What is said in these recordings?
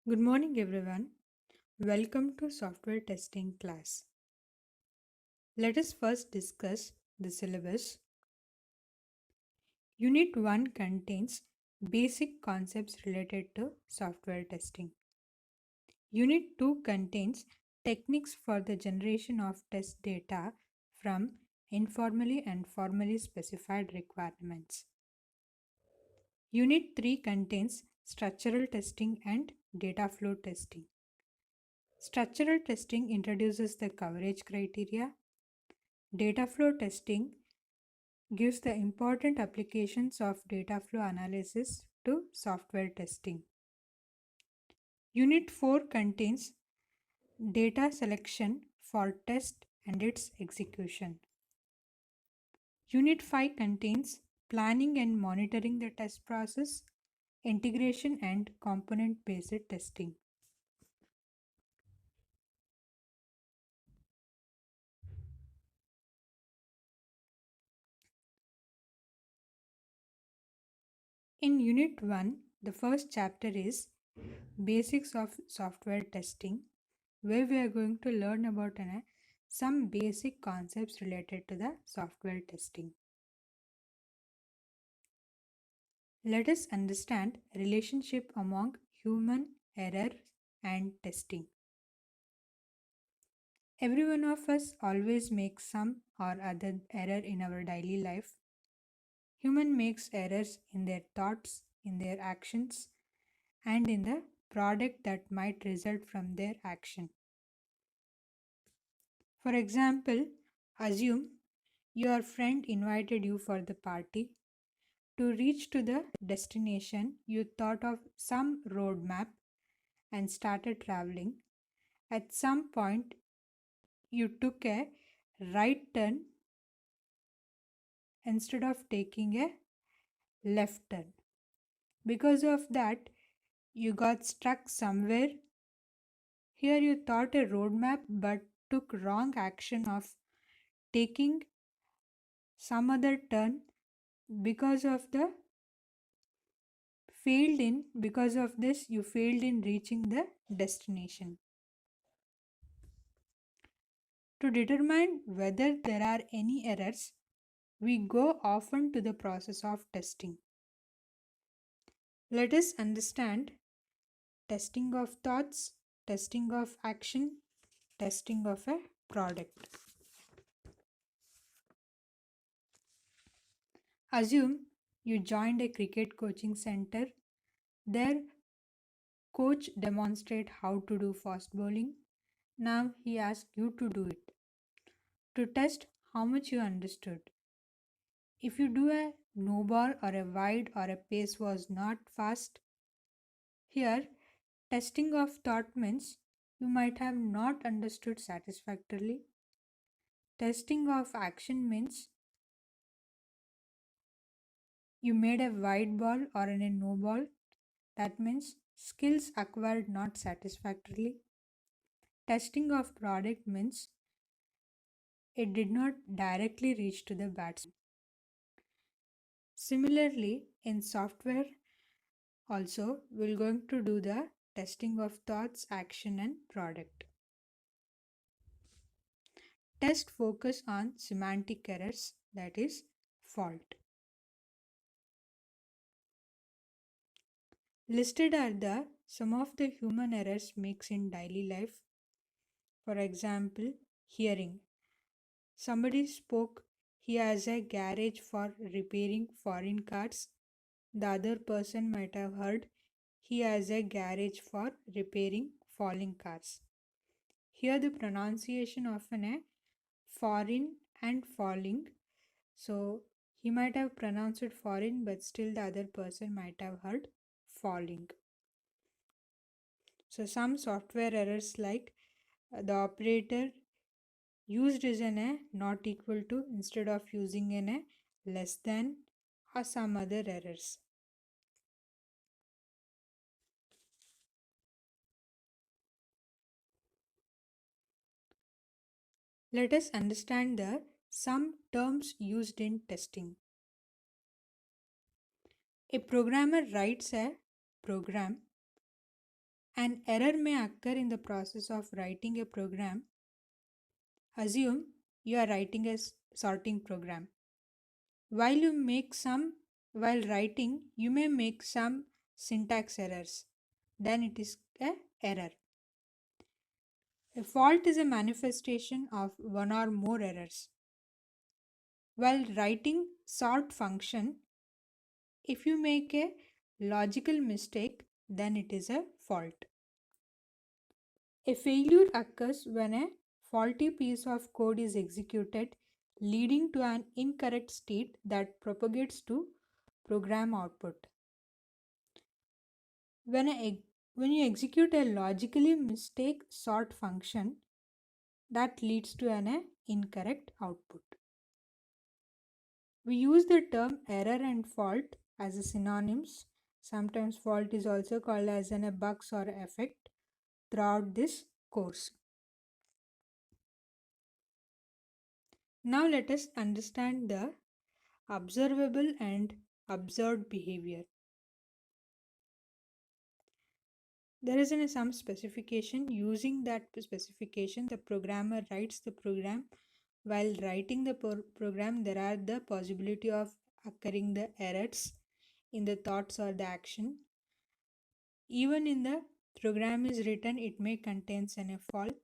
Good morning, everyone. Welcome to software testing class. Let us first discuss the syllabus. Unit 1 contains basic concepts related to software testing. Unit 2 contains techniques for the generation of test data from informally and formally specified requirements. Unit 3 contains structural testing and data flow testing. Structural testing introduces the coverage criteria. Data flow testing gives the important applications of data flow analysis to software testing. Unit 4 contains data selection for test and its execution. Unit 5 contains planning and monitoring the test process, integration and component based testing. In Unit 1, the first chapter is Basics of Software Testing, where we are going to learn about some basic concepts related to the software testing. Let us understand relationship among human error and testing. Every one of us always makes some or other error in our daily life. Human makes errors in their thoughts, in their actions, and in the product that might result from their action. For example, assume your friend invited you for the party. To reach to the destination, you thought of some roadmap and started traveling. At some point, you took a right turn instead of taking a left turn. Because of that, you got stuck somewhere. Here you thought a roadmap but took wrong action of taking some other turn because of the because of this you failed in reaching the destination. To determine whether there are any errors, we go often to the process of testing. Let us understand testing of thoughts, testing of action, testing of a product. Assume you joined a cricket coaching center. There, coach demonstrate how to do fast bowling. Now he asks you to do it to test how much you understood. If you do a no ball or a wide or a pace was not fast, here testing of thought means you might have not understood satisfactorily. Testing of action means you made a wide ball or a no ball. That means skills acquired not satisfactorily. Testing of product means it did not directly reach to the batsman. Similarly, in software also we're going to do the testing of thoughts, action and product. Test focus on semantic errors, that is fault. Listed are the some of the human errors makes in daily life. For example, hearing. Somebody spoke he has a garage for repairing foreign cars. The other person might have heard he has a garage for repairing falling cars. Here the pronunciation of a foreign and falling. So he might have pronounced it foreign, but still the other person might have heard falling. So some software errors like the operator used is an a not equal to instead of using an a less than or some other errors. Let us understand the some terms used in testing. A programmer writes a program An error may occur in the process of writing a program. Assume you are writing a sorting program. While you make some while writing, you may make some syntax errors. Then it is a error. A fault is a manifestation of one or more errors. While writing sort function, if you make a logical mistake, then it is a fault. A failure occurs when a faulty piece of code is executed, leading to an incorrect state that propagates to program output. When, when you execute a logically mistake sort function, that leads to an incorrect output. We use the term error and fault as synonyms. Sometimes fault is also called as a bugs or effect throughout this course. Now let us understand the observable and observed behavior. There is some specification. Using that specification, the programmer writes the program. While writing the program, there are the possibility of occurring the errors in the thoughts or the action. Even in the program is written, it may contain a fault.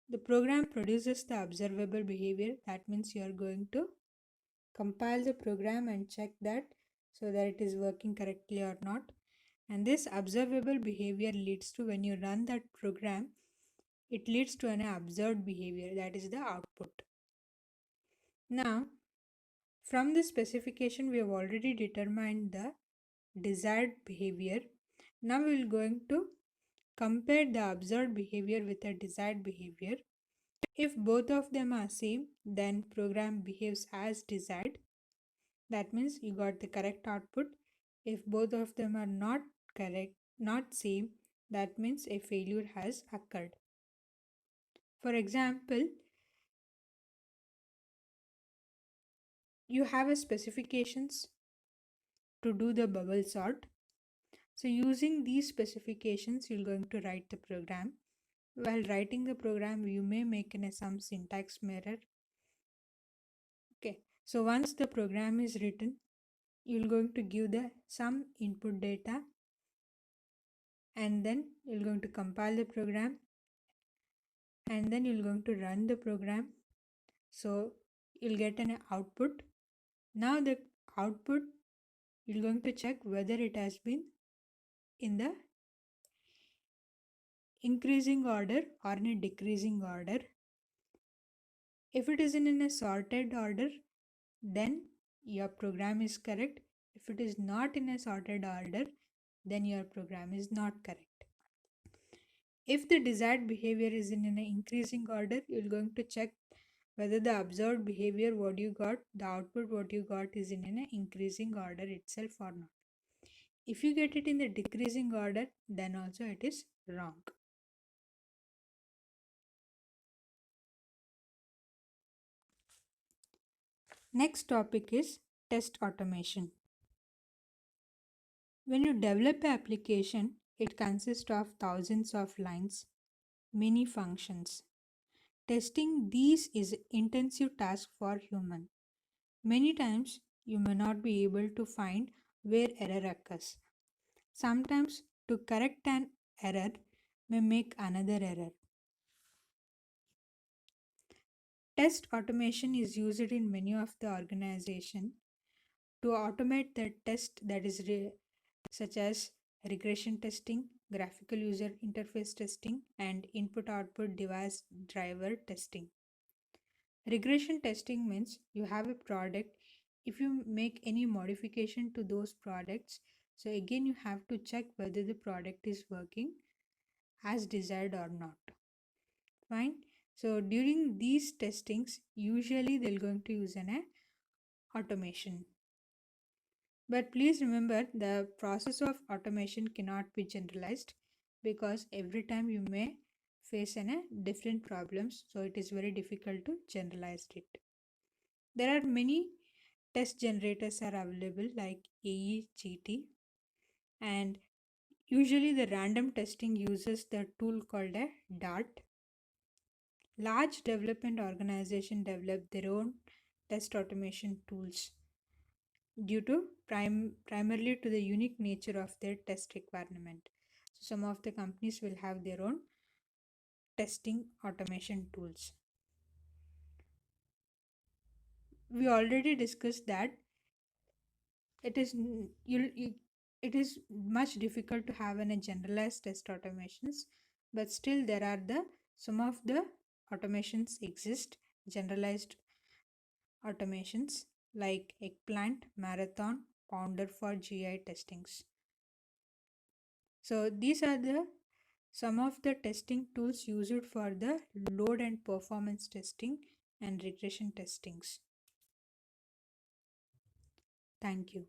The program produces the observable behavior. That means you are going to compile the program and check that so that it is working correctly or not. And this observable behavior leads to, when you run that program, it leads to an observed behavior, that is the output. Now, from the specification, we have already determined the desired behavior. Now we will going to compare the observed behavior with the desired behavior. If both of them are same, then program behaves as desired. That means you got the correct output. If both of them are not correct, not same, that means a failure has occurred. For example, you have a specifications to do the bubble sort. So using these specifications, you're going to write the program. While writing the program, you may make some syntax error. Okay, so once the program is written, you're going to give the some input data, and then you're going to compile the program, and then you're going to run the program. So you'll get an output. Now the output, you're going to check whether it has been in the increasing order or in a decreasing order. If it is in a sorted order, then your program is correct. If it is not in a sorted order, then your program is not correct. If the desired behavior is in an increasing order, you're going to check whether the observed behavior what you got, the output what you got is in an increasing order itself or not. If you get it in the decreasing order, then also it is wrong. Next topic is test automation. When you develop an application, it consists of thousands of lines, many functions. Testing these is intensive task for human. Many times you may not be able to find where error occurs. Sometimes to correct an error may make another error. Test automation is used in many of the organization to automate the test that is such as regression testing, graphical user interface testing, and input output device driver testing. Regression testing means you have a product. If you make any modification to those products, so again you have to check whether the product is working as desired or not. Fine. So during these testings, usually they're going to use an automation. But please remember, the process of automation cannot be generalized because every time you may face different problems, so it is very difficult to generalize it. There are many test generators are available like AE, GT, and Usually, the random testing uses the tool called a DART. Large development organizations develop their own test automation tools due to primarily to the unique nature of their test requirement. So some of the companies will have their own testing automation tools. We already discussed that it is it is much difficult to have a generalized test automations, but still there are the some of the automations exist, generalized automations like eggplant, marathon, pounder for GI testings. So these are the some of the testing tools used for the load and performance testing and regression testings. Thank you.